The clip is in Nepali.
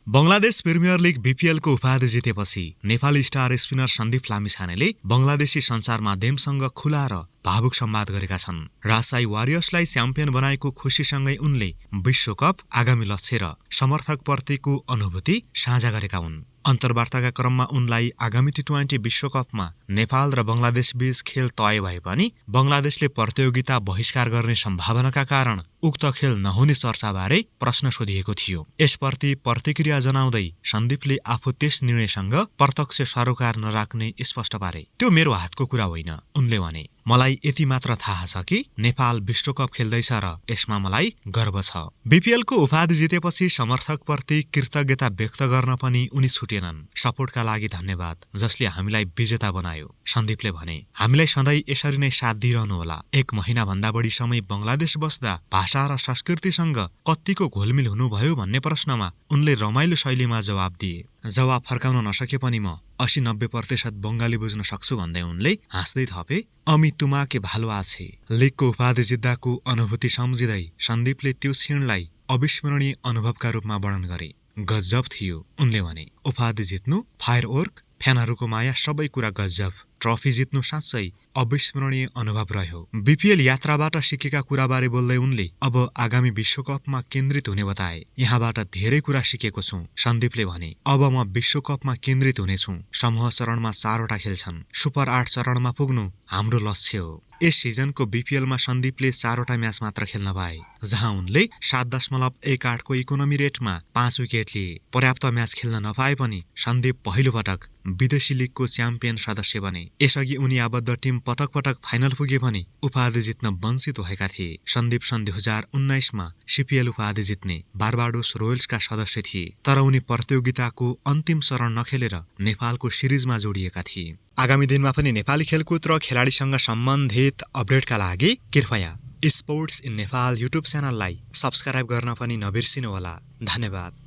बंगलादेश प्रिमियर लिग बीपीएल को उपाधि जितेपछि नेपाली स्टार स्पिनर सन्दीप लामिछानेले बंगलादेशी सञ्चार माध्यमसँग खुला र भावुक संवाद गरेका छन्। राजशाही वारियर्सलाई च्याम्पियन बनाएको खुशीसँगै उनले विश्वकप, आगामी लक्ष्य र समर्थकप्रतिको अनुभूति साझा गरेका हुन्। अन्तर्वार्ताका क्रममा उनलाई आगामी टी20 विश्वकपमा नेपाल र बंगलादेश बीच खेल तय भए पनि बंगलादेशले प्रतियोगिता बहिष्कार गर्ने सम्भावनाका कारण उक्त खेल नहुने चर्चाबारे प्रश्न सोधिएको थियो। यसप्रति प्रतिक्रिया जनाउँदै सन्दीपले आफू त्यस निर्णयसँग प्रत्यक्ष सरोकार नराख्ने स्पष्ट पारे। त्यो मेरो हातको कुरा होइन, उनले भने। मलाई यति मात्र थाहा छ कि नेपाल विश्वकप खेल्दैछ र यसमा मलाई गर्व छ। बीपीएलको उपाधि जितेपछि समर्थकप्रति कृतज्ञता व्यक्त गर्न पनि उनी छुटेनन्। सपोर्टका लागि धन्यवाद, जसले हामीलाई विजेता बनायो, सन्दीपले भने। हामीलाई सधैँ यसरी नै साथ दिइरहनुहोला। 1 महिनाभन्दा बढी समय बंगलादेश बस्दा भाषा र संस्कृतिसँग कतिको घोलमिल हुनुभयो भन्ने प्रश्नमा उनले रमाइलो शैलीमा जवाब दिए। जवाब फर्काउन नसके पनि म 80-90% बंगाली बुझ्न सक्छु भन्दै उनले हाँस्दै थपे, अमी तुमाके भालो आछे। लिगको उपाधि जित्दाको अनुभूति सम्झिँदै सन्दीपले त्यो क्षणलाई अविस्मरणीय अनुभवका रूपमा वर्णन गरे। गजब थियो, उनले भने। उपाधि जित्नु, फायरवर्क, फ्यानहरूको माया, सबै कुरा गजब। ट्रफी जित्नु साँच्चै अविस्मरणीय अनुभव रह्यो। बीपीएल यात्राबाट सिकेका कुराबारे बोल्दै उनले अब आगामी विश्वकपमा केन्द्रित हुने बताए। यहाँबाट धेरै कुरा सिकेको छु, सन्दीपले भने। अब म विश्वकपमा केन्द्रित हुनेछु। समूह चरणमा 4 वटा खेल छन्। सुपर 8 चरणमा पुग्नु हाम्रो लक्ष्य हो। यस सिजनको बीपीएलमा सन्दीपले 4 वटा म्याच मात्र खेल्न पाए, जहाँ उनले 7.18 को इकोनोमी रेटमा 5 विकेट लिए। पर्याप्त म्याच खेल्न नपाए पनि सन्दीप पहिलो पटक विदेशी लिगको च्याम्पियन सदस्य बने। यसअघि उनी आबद्ध टिम पटक पटक फाइनल पुगे पनि उपाधि जित्न वञ्चित भएका थिए। सन्दीप सन् 2019मा सीपीएल उपाधि जित्ने बारबाडोस रोयल्सका सदस्य थिए, तर उनी प्रतियोगिताको अन्तिम चरण नखेलेर नेपालको सिरिजमा जोडिएका थिए। आगामी दिनमा पनि नेपाली खेलकुद र खेलाडीसँग सम्बन्धित अपडेटका लागि कृपया स्पोर्ट्स इन नेपाल युट्युब च्यानललाई सब्स्क्राइब गर्न पनि नबिर्सिनुहोला। धन्यवाद।